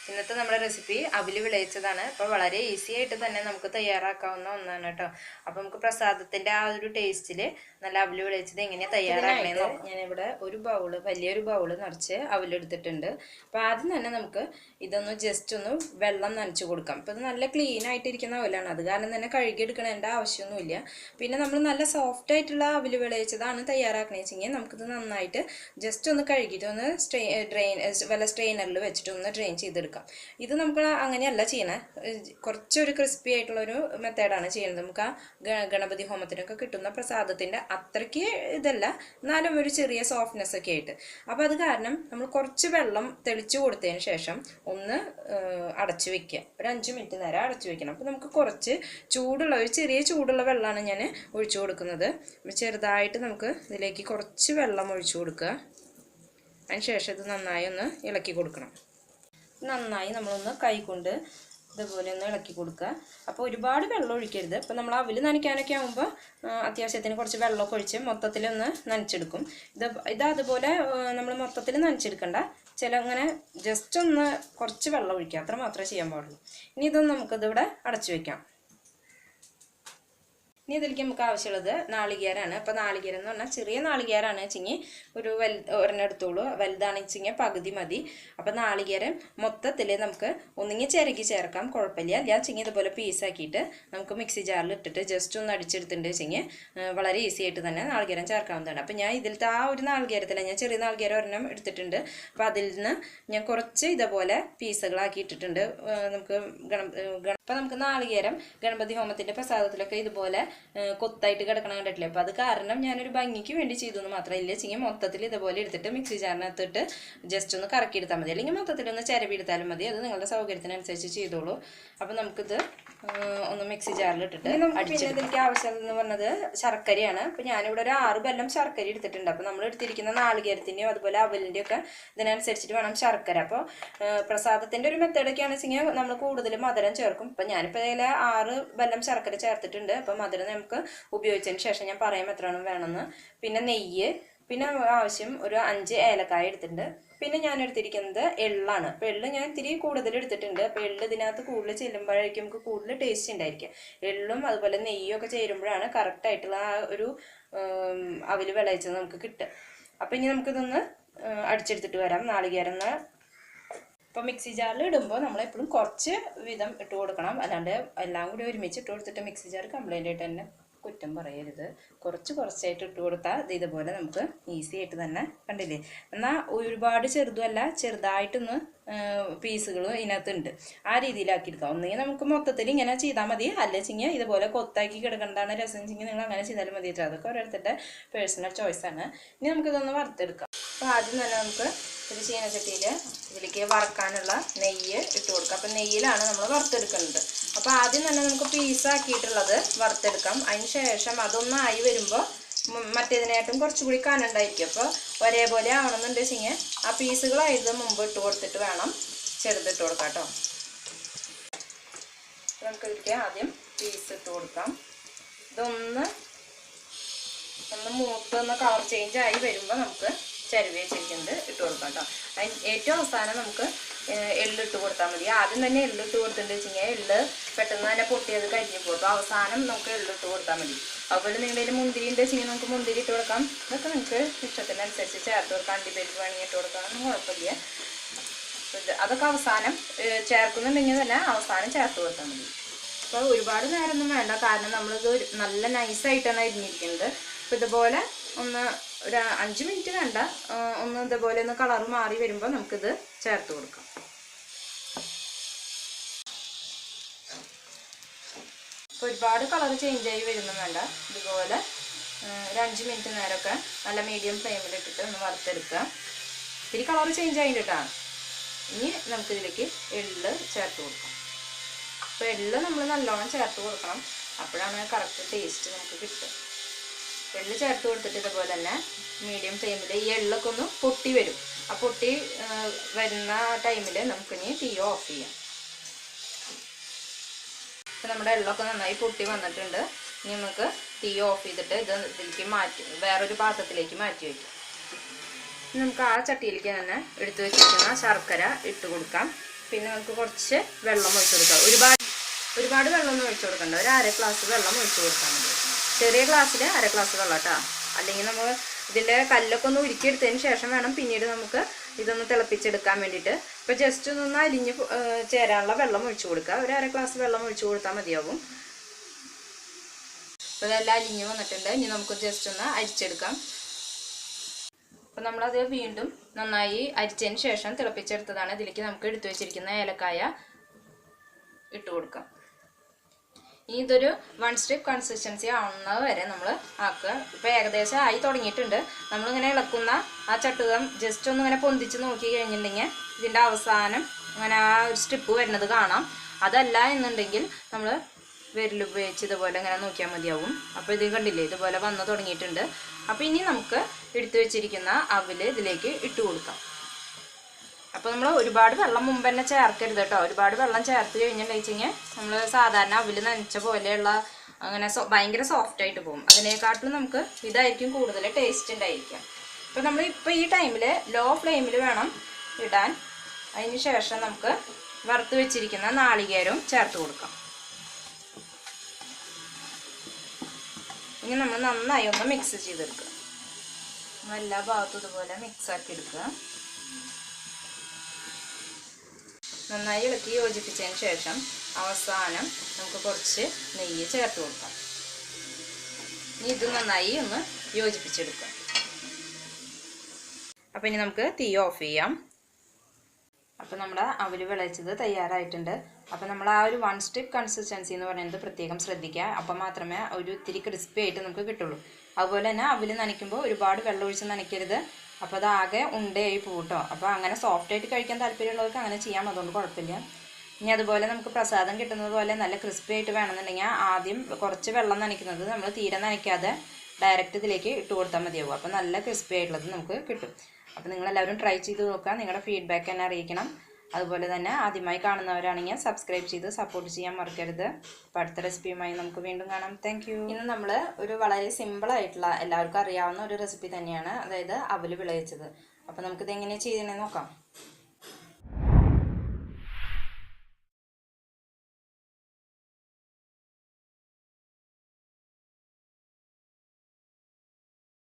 ഇന്നത്തെ നമ്മുടെ റെസിപ്പി അവിൽ വിളയിച്ചതാണ്. അപ്പോൾ വളരെ ഈസി ആയിട്ട് തന്നെ നമുക്ക് തയ്യാറാക്കാവുന്ന ഒന്നാണ് കേട്ടോ. അപ്പോൾ നമുക്ക് പ്രസാദത്തിൻ്റെ ആ ഒരു ടേസ്റ്റിൽ നല്ല അവിൽ വിളയിച്ചത് എങ്ങനെയാണ് തയ്യാറാക്കണേന്ന് ഞാനിവിടെ ഒരു ബൗള്, വലിയൊരു ബൗള് നിറച്ച് അവിലെടുത്തിട്ടുണ്ട്. അപ്പോൾ ആദ്യം തന്നെ നമുക്ക് ഇതൊന്ന് ജസ്റ്റ് ഒന്ന് വെള്ളം നനച്ച് കൊടുക്കാം. അപ്പോൾ ഇത് നല്ല ക്ലീൻ ആയിട്ടിരിക്കുന്ന അവലാണ്, അത് കാരണം തന്നെ കഴുകിയെടുക്കണേൻ്റെ ആവശ്യമൊന്നുമില്ല. പിന്നെ നമ്മൾ നല്ല സോഫ്റ്റ് ആയിട്ടുള്ള അവിൽ വിളയിച്ചതാണ് തയ്യാറാക്കണേ വെച്ചെങ്കിൽ നമുക്കിത് നന്നായിട്ട് ജസ്റ്റ് ഒന്ന് കഴുകിയിട്ട് ഒന്ന് വല്ല സ്ട്രെയിനറിൽ വെച്ചിട്ട് ഒന്ന് ഡ്രെയിൻ ചെയ്തെടുക്കാം. ഇത് നമുക്ക് അങ്ങനെയല്ല ചെയ്യണേ, കുറച്ചൊരു ക്രിസ്പി ആയിട്ടുള്ളൊരു മെത്തേഡാണ് ചെയ്യുന്നത്. നമുക്ക് ആ ഗണപതി ഹോമത്തിനൊക്കെ കിട്ടുന്ന പ്രസാദത്തിൻ്റെ അത്രയ്ക്ക് ഇതല്ല, എന്നാലും ഒരു ചെറിയ സോഫ്റ്റ്നെസ് ഒക്കെ ആയിട്ട്. അപ്പോൾ അത് കാരണം നമ്മൾ കുറച്ച് വെള്ളം തെളിച്ച് കൊടുത്തതിന് ശേഷം ഒന്ന് അടച്ചു വെക്കുക. ഒരു 5 മിനിറ്റ് നേരം അടച്ചു വെക്കണം. അപ്പോൾ നമുക്ക് കുറച്ച് ചൂടുള്ള, ഒരു ചെറിയ ചൂടുള്ള വെള്ളമാണ് ഞാൻ ഒഴിച്ചു കൊടുക്കുന്നത്. ചെറുതായിട്ട് നമുക്ക് ഇതിലേക്ക് കുറച്ച് വെള്ളം ഒഴിച്ചു കൊടുക്കുക. അതിന് ശേഷം ഇത് നന്നായി ഒന്ന് ഇളക്കി കൊടുക്കണം. നന്നായി നമ്മളൊന്ന് കൈകൊണ്ട് ഇതുപോലെ ഒന്ന് ഇളക്കി കൊടുക്കുക. അപ്പോൾ ഒരുപാട് വെള്ളം ഒഴിക്കരുത്. അപ്പോൾ നമ്മൾ അവിൽ നനയ്ക്കാനൊക്കെ ആകുമ്പോൾ അത്യാവശ്യത്തിന് കുറച്ച് വെള്ളമൊക്കെ ഒഴിച്ച് മൊത്തത്തിലൊന്ന് നനച്ചെടുക്കും. ഇത് അതുപോലെ നമ്മൾ മൊത്തത്തിൽ നനച്ചെടുക്കണ്ട, അങ്ങനെ ജസ്റ്റ് ഒന്ന് കുറച്ച് വെള്ളം ഒഴിക്കുക, അത്ര മാത്രമേ ചെയ്യാൻ പാടുള്ളൂ. ഇനി ഇതൊന്ന് നമുക്കിതിവിടെ അടച്ചു വയ്ക്കാം. ഇനി ഇതിലേക്ക് നമുക്ക് ആവശ്യമുള്ളത് നാളികേരമാണ്. അപ്പോൾ നാളികേരം എന്ന് പറഞ്ഞാൽ ചെറിയ നാളികേരമാണ് വെച്ചെങ്കിൽ ഒരു ഒരെണ്ണം എടുത്തോളൂ, വലുതാണെന്ന് വെച്ചെങ്കിൽ പകുതി മതി. അപ്പോൾ നാളികേരം മൊത്തത്തിൽ നമുക്ക് ഒന്നുകിൽ ചിരകി ചേർക്കാം, കുഴപ്പമില്ല. അല്ല വെച്ചെങ്കിൽ ഇതുപോലെ പീസാക്കിയിട്ട് നമുക്ക് മിക്സി ജാറിൽ ഇട്ടിട്ട് ജസ്റ്റ് ഒന്ന് അടിച്ചെടുത്തിട്ടുണ്ട് വെച്ചെങ്കിൽ വളരെ ഈസി ആയിട്ട് തന്നെ നാളികേരം ചേർക്കാവുന്നതാണ്. അപ്പോൾ ഞാൻ ഇതിലത്തെ ആ ഒരു നാളികേരത്തിൽ ഞാൻ ചെറിയ നാളികേരം ഒരെണ്ണം എടുത്തിട്ടുണ്ട്. അപ്പോൾ അതിൽ നിന്ന് ഞാൻ കുറച്ച് ഇതുപോലെ പീസുകളാക്കി ഇട്ടിട്ടുണ്ട്. അപ്പോൾ നമുക്ക് നാളികേരം ഗണപതി ഹോമത്തിൻ്റെ പ്രസാദത്തിലൊക്കെ ഇതുപോലെ കൊത്തായിട്ട് കിടക്കണം കണ്ടിട്ടില്ലേ. അപ്പോൾ അത് കാരണം ഞാനൊരു ഭംഗിക്ക് വേണ്ടി ചെയ്തു എന്ന് മാത്രമല്ല, ചെയ്യും മൊത്തത്തിൽ ഇതുപോലെ എടുത്തിട്ട് മിക്സി ജാറിനകത്തിട്ട് ജസ്റ്റ് ഒന്ന് കറക്കി എടുത്താൽ മതി, അല്ലെങ്കിൽ മൊത്തത്തിലൊന്ന് ചിരവി എടുത്താലും മതി. അത് നിങ്ങളുടെ സൗകര്യത്തിനനുസരിച്ച് ചെയ്തോളൂ. അപ്പോൾ നമുക്കിത് ഒന്ന് മിക്സി ജാറിൽ ഇട്ടിട്ട് ഇതിലേക്ക് ആവശ്യമെന്ന് പറഞ്ഞത് ശർക്കരയാണ്. അപ്പോൾ ഞാനിവിടെ ഒരു 6 ബെല്ലം ശർക്കര എടുത്തിട്ടുണ്ട്. അപ്പോൾ നമ്മൾ എടുത്തിരിക്കുന്ന നാളികേരത്തിൻ്റെയും അതുപോലെ അവലിൻ്റെയും ഒക്കെ ഇതിനനുസരിച്ചിട്ട് വേണം ശർക്കര. അപ്പോൾ പ്രസാദത്തിൻ്റെ ഒരു മെത്തേഡൊക്കെയാണ് വെച്ചെങ്കിൽ നമ്മൾ കൂടുതൽ മധുരം ചേർക്കും. അപ്പം ഞാനിപ്പോൾ ഇതിൽ 6 ബെല്ലം ശർക്കര ചേർത്തിട്ടുണ്ട്. അപ്പം മധുരം നമുക്ക് ഉപയോഗിച്ചതിന് ശേഷം ഞാൻ പറയാം എത്രയാണ് വേണമെന്ന്. പിന്നെ നെയ്യ്, പിന്നെ ആവശ്യം ഒരു 5 ഏലക്കായ എടുത്തിട്ടുണ്ട്. പിന്നെ ഞാൻ എടുത്തിരിക്കുന്നത് എള്ളാണ്. അപ്പോൾ എള്ള് ഞാൻ ഇത്തിരി കൂടുതൽ എടുത്തിട്ടുണ്ട്. അപ്പോൾ എള്ള് ഇതിനകത്ത് കൂടുതൽ ചെല്ലുമ്പോഴേക്കും നമുക്ക് കൂടുതൽ ടേസ്റ്റ് ഉണ്ടായിരിക്കും. എള്ളും അതുപോലെ നെയ്യും ഒക്കെ ചേരുമ്പോഴാണ് കറക്റ്റായിട്ടുള്ള ആ ഒരു അവിൽ വിളയിച്ചത് നമുക്ക് കിട്ടുക. അപ്പോൾ ഇനി നമുക്കിതൊന്ന് അടിച്ചെടുത്തിട്ട് വരാം. നാളികേരം അപ്പോൾ മിക്സി ജാറിൽ ഇടുമ്പോൾ നമ്മളെപ്പോഴും കുറച്ച് വീതം ഇട്ട് കൊടുക്കണം, അല്ലാണ്ട് എല്ലാം കൂടി ഒരുമിച്ച് ഇട്ട് കൊടുത്തിട്ട് മിക്സി ജാർ കംപ്ലൈൻ്റ് ആയിട്ട് തന്നെ കുറ്റം പറയരുത്. കുറച്ചായിട്ട് ഇട്ട് കൊടുത്താൽ ഇതുപോലെ നമുക്ക് ഈസി ആയിട്ട് തന്നെ കണ്ടില്ലേ. എന്നാൽ ഒരുപാട് ചെറുതുമല്ല, ചെറുതായിട്ടൊന്ന് പീസുകൾ ഇതിനകത്തുണ്ട്, ആ രീതിയിലാക്കി എടുക്കാം. ഒന്നുകിൽ നമുക്ക് മൊത്തത്തിൽ ഇങ്ങനെ ചെയ്താൽ മതി, അല്ലെങ്കിൽ ഇതുപോലെ കൊത്താക്കി കിടക്കേണ്ടതാണ് രസം വെച്ചെങ്കിൽ നിങ്ങൾ അങ്ങനെ ചെയ്താലും മതി. അതൊക്കെ ഓരോരുത്തരുടെ പേഴ്സണൽ ചോയ്സാണ്. ഇനി നമുക്കിതൊന്ന് വറുത്തെടുക്കാം. അപ്പോൾ ആദ്യം തന്നെ നമുക്ക് ഒരു ചീനച്ചട്ടിയിൽ ഇതിലേക്ക് വറുക്കാനുള്ള നെയ്യ് ഇട്ട് കൊടുക്കാം. അപ്പം നെയ്യിലാണ് നമ്മൾ വറുത്തെടുക്കുന്നത്. അപ്പോൾ ആദ്യം തന്നെ നമുക്ക് പീസാക്കിയിട്ടുള്ളത് വറുത്തെടുക്കാം. അതിന് ശേഷം അതൊന്നായി വരുമ്പോൾ മറ്റേതിനായിട്ടും കുറച്ചുകൂടി കനണ്ടായിരിക്കും. അപ്പോൾ ഒരേപോലെ ആവണമെന്നുണ്ട് വെച്ചെങ്കിൽ ആ പീസുകളായത് മുമ്പ് ഇട്ട് കൊടുത്തിട്ട് വേണം ചെറുതിട്ട് കൊടുക്കാം കേട്ടോ. നമുക്കിതിലേക്ക് ആദ്യം പീസ് ഇട്ട് കൊടുക്കാം. ഇതൊന്ന് മൂത്തൊന്ന് കളർ ചേഞ്ച് ആയി വരുമ്പോൾ നമുക്ക് ചരുവ വെച്ചിരിക്കുന്നത് ഇട്ട് കൊടുക്കാം കേട്ടോ. അതിന് ഏറ്റവും അവസാനം നമുക്ക് എള്ളിട്ട് കൊടുത്താൽ മതി. ആദ്യം തന്നെ എള്ളിട്ട് കൊടുത്തിട്ട് വെച്ചെങ്കിൽ എള്ള് പെട്ടെന്ന് തന്നെ പൊട്ടിയത് കരിഞ്ഞു പോകും. അപ്പോൾ അവസാനം നമുക്ക് എള്ളിട്ട് കൊടുത്താൽ മതി. അതുപോലെ നിങ്ങളുടെ മുന്തിരി ഉണ്ട് വെച്ചെങ്കിൽ നമുക്ക് മുന്തിരി ഇട്ട് കൊടുക്കാം. ഇതൊക്കെ നിങ്ങൾക്ക് ഇഷ്ടത്തിനനുസരിച്ച് ചേർത്ത് കൊടുക്കാം. അണ്ടിപ്പരിപ്പ് വേണമെങ്കിൽ ഇട്ട് കൊടുക്കാം, ഒന്നും കുഴപ്പമില്ല. അതൊക്കെ അവസാനം ചേർക്കുന്നുണ്ടെങ്കിൽ തന്നെ അവസാനം ചേർത്ത് കൊടുത്താൽ മതി. അപ്പോൾ ഒരുപാട് നേരമൊന്നും വേണ്ട, കാരണം നമ്മളിത് നല്ല നൈസായിട്ടാണ് അരിഞ്ഞിരിക്കുന്നത്. അപ്പോൾ ഇതുപോലെ ഒന്ന് ഒരു 5 മിനിറ്റ് വേണ്ട, ഒന്ന് ഇതുപോലെ ഒന്ന് കളർ മാറി വരുമ്പോൾ നമുക്കിത് ചേർത്ത് കൊടുക്കാം. അപ്പോൾ ഒരുപാട് കളർ ചേഞ്ചായി വരുന്നു വേണ്ട, ഇതുപോലെ ഒരു 5 മിനിറ്റ് നേരമൊക്കെ നല്ല മീഡിയം ഫ്ലെയിമിലിട്ടിട്ട് ഒന്ന് വറുത്തെടുക്കുക. ഇത്തിരി കളർ ചേഞ്ച് ആയിട്ട് കേട്ടോ. ഇനി നമുക്കിതിലേക്ക് എള്ള് ചേർത്ത് കൊടുക്കാം. അപ്പോൾ എള്ള് നമ്മൾ നല്ലോണം ചേർത്ത് കൊടുക്കണം, അപ്പോഴാണ് കറക്റ്റ് ടേസ്റ്റ് നമുക്ക് കിട്ടുക. എള്ള് ചേർത്ത് കൊടുത്തിട്ട് ഇതുപോലെ തന്നെ മീഡിയം ഫ്ലെയിമിൽ ഈ എള്ളൊക്കെ ഒന്ന് പൊട്ടി വരും. ആ പൊട്ടി വരുന്ന ടൈമിൽ നമുക്കിനി തീ ഓഫ് ചെയ്യാം. ഇപ്പം നമ്മുടെ എള്ളൊക്കെ നന്നായി പൊട്ടി വന്നിട്ടുണ്ട്. ഇനി നമുക്ക് തീ ഓഫ് ചെയ്തിട്ട് ഇതിലേക്ക് വേറൊരു പാത്രത്തിലേക്ക് മാറ്റി വയ്ക്കാം. നമുക്ക് ആ ചട്ടിയിലേക്ക് തന്നെ എടുത്തു വെച്ചിരിക്കുന്ന ശർക്കര ഇട്ട് കൊടുക്കാം. പിന്നെ നമുക്ക് കുറച്ച് വെള്ളം ഒഴിച്ചു കൊടുക്കാം. ഒരുപാട് വെള്ളമൊന്നും ഒഴിച്ചു കൊടുക്കണ്ട. ഒരു അര ഗ്ലാസ് വെള്ളം ഒഴിച്ചു കൊടുത്താൽ മതി. ചെറിയ ഗ്ലാസ്സിൽ അര ഗ്ലാസ് വെള്ളം കേട്ടോ. അല്ലെങ്കിൽ നമ്മൾ ഇതിൻ്റെ കല്ലൊക്കെ ഒന്ന് ഉരുക്കിയെടുത്തതിന് ശേഷം വേണം പിന്നീട് നമുക്ക് ഇതൊന്ന് തിളപ്പിച്ചെടുക്കാൻ വേണ്ടിയിട്ട്. ഇപ്പോൾ ജസ്റ്റ് ഒന്ന് അലിഞ്ഞ് ചേരാനുള്ള വെള്ളം ഒഴിച്ചു കൊടുക്കുക. ഒരു അര ഗ്ലാസ് വെള്ളം ഒഴിച്ചു കൊടുത്താൽ മതിയാവും. അപ്പോൾ ഇതെല്ലാം അലിഞ്ഞ് വന്നിട്ടുണ്ട്. ഇനി നമുക്ക് ജസ്റ്റ് ഒന്ന് അരിച്ചെടുക്കാം. അപ്പോൾ നമ്മളത് വീണ്ടും നന്നായി അരിച്ചതിന് ശേഷം തിളപ്പിച്ചെടുത്തതാണ്. ഇതിലേക്ക് നമുക്ക് എടുത്തു വെച്ചിരിക്കുന്ന ഏലക്കായ ഇട്ട് കൊടുക്കാം. ഇനി ഇതൊരു 1 സ്റ്റിക്ക് കൺസിസ്റ്റൻസി ആവുന്നത് വരെ നമ്മൾ ആക്കുക. ഇപ്പോൾ ഏകദേശം ആയി തുടങ്ങിയിട്ടുണ്ട്. നമ്മളിങ്ങനെ ഇളക്കുന്ന ആ ചട്ടുകം ജസ്റ്റ് ഒന്നിങ്ങനെ പൊന്തിച്ച് നോക്കി കഴിഞ്ഞിട്ടുണ്ടെങ്കിൽ ഇതിൻ്റെ അവസാനം അങ്ങനെ ആ ഒരു സ്ട്രിപ്പ് വരുന്നത് കാണാം. അതല്ല എന്നുണ്ടെങ്കിൽ നമ്മൾ വിരലുപയോഗിച്ച് ഇതുപോലെ ഇങ്ങനെ നോക്കിയാൽ മതിയാവും. അപ്പോൾ ഇത് കണ്ടില്ലേ, ഇതുപോലെ വന്ന് തുടങ്ങിയിട്ടുണ്ട്. അപ്പോൾ ഇനി നമുക്ക് എടുത്തു വെച്ചിരിക്കുന്ന അവിൽ ഇതിലേക്ക് ഇട്ട് കൊടുക്കാം. അപ്പോൾ നമ്മൾ ഒരുപാട് വെള്ളം മുമ്പ് തന്നെ ചേർക്കരുത് കേട്ടോ. ഒരുപാട് വെള്ളം ചേർത്ത് കഴിഞ്ഞിട്ടുണ്ടെങ്കിൽ നമ്മൾ സാധാരണ അവിൽ നനച്ച പോലെയുള്ള അങ്ങനെ ഭയങ്കര സോഫ്റ്റ് ആയിട്ട് പോകും. അതിനേക്കാട്ടിലും നമുക്ക് ഇതായിരിക്കും കൂടുതൽ ടേസ്റ്റ് ഉണ്ടായിരിക്കാം. അപ്പോൾ നമ്മൾ ഇപ്പോൾ ഈ ടൈമിൽ ലോ ഫ്ലെയിമിൽ വേണം ഇടാൻ. അതിന് ശേഷം നമുക്ക് വറുത്ത് വെച്ചിരിക്കുന്ന നാളികേരവും ചേർത്ത് കൊടുക്കാം. ഇനി നമ്മൾ നന്നായി ഒന്ന് മിക്സ് ചെയ്തെടുക്കുക. എല്ലാ ഭാഗത്തും ഇതുപോലെ മിക്സാക്കി എടുക്കുക. നന്നായി ഇളക്കി യോജിപ്പിച്ചതിന് ശേഷം അവസാനം നമുക്ക് കുറച്ച് നെയ്യ് ചേർത്ത് കൊടുക്കാം. ഇനി ഇത് നന്നായി ഒന്ന് യോജിപ്പിച്ചെടുക്കാം. അപ്പോൾ ഇനി നമുക്ക് തീ ഓഫ് ചെയ്യാം. അപ്പോൾ നമ്മുടെ അവിൽ വിളയിച്ചത് തയ്യാറായിട്ടുണ്ട്. അപ്പോൾ നമ്മൾ ആ ഒരു 1 സ്റ്റിക്ക് കൺസിസ്റ്റൻസി എന്ന് പറയുന്നത് പ്രത്യേകം ശ്രദ്ധിക്കുക. അപ്പോൾ മാത്രമേ ഒരു ഇത്തിരി ക്രിസ്പി ആയിട്ട് നമുക്ക് കിട്ടുള്ളൂ. അതുപോലെ തന്നെ അവിൽ നനയ്ക്കുമ്പോൾ ഒരുപാട് വെള്ളം ഒഴിച്ച് നനയ്ക്കരുത്. അപ്പോൾ അതാകെ ഉണ്ടയായി പോകും കേട്ടോ. അപ്പോൾ അങ്ങനെ സോഫ്റ്റായിട്ട് കഴിക്കാൻ താല്പര്യമുള്ളവർക്ക് അങ്ങനെ ചെയ്യാം, അതുകൊണ്ട് കുഴപ്പമില്ല. ഇനി അതുപോലെ നമുക്ക് പ്രസാദം കിട്ടുന്നത് പോലെ നല്ല ക്രിസ്പി ആയിട്ട് വേണമെന്നുണ്ടെങ്കിൽ ആദ്യം കുറച്ച് വെള്ളം നനയ്ക്കുന്നത് നമ്മൾ തീരെ നനയ്ക്കാതെ ഡയറക്റ്റ് ഇതിലേക്ക് ഇട്ട് കൊടുത്താൽ മതിയാവും. അപ്പോൾ നല്ല ക്രിസ്പി ആയിട്ടുള്ളത് നമുക്ക് കിട്ടും. അപ്പോൾ നിങ്ങളെല്ലാവരും ട്രൈ ചെയ്ത് നോക്കുക. നിങ്ങളുടെ ഫീഡ്ബാക്ക് എന്നെ അറിയിക്കണം. അതുപോലെ തന്നെ ആദ്യമായി കാണുന്നവരാണെങ്കിൽ സബ്സ്ക്രൈബ് ചെയ്ത് സപ്പോർട്ട് ചെയ്യാൻ മറക്കരുത്. അപ്പോൾ അടുത്ത റെസിപ്പിയുമായി നമുക്ക് വീണ്ടും കാണാം. Thank you. ഇന്ന് നമ്മൾ ഒരു വളരെ സിമ്പിളായിട്ടുള്ള എല്ലാവർക്കും അറിയാവുന്ന ഒരു റെസിപ്പി തന്നെയാണ്, അതായത് അവിൽ വിളയിച്ചത്. അപ്പോൾ നമുക്കിത് എങ്ങനെയാണ് ചെയ്യുന്നതെന്ന് നോക്കാം.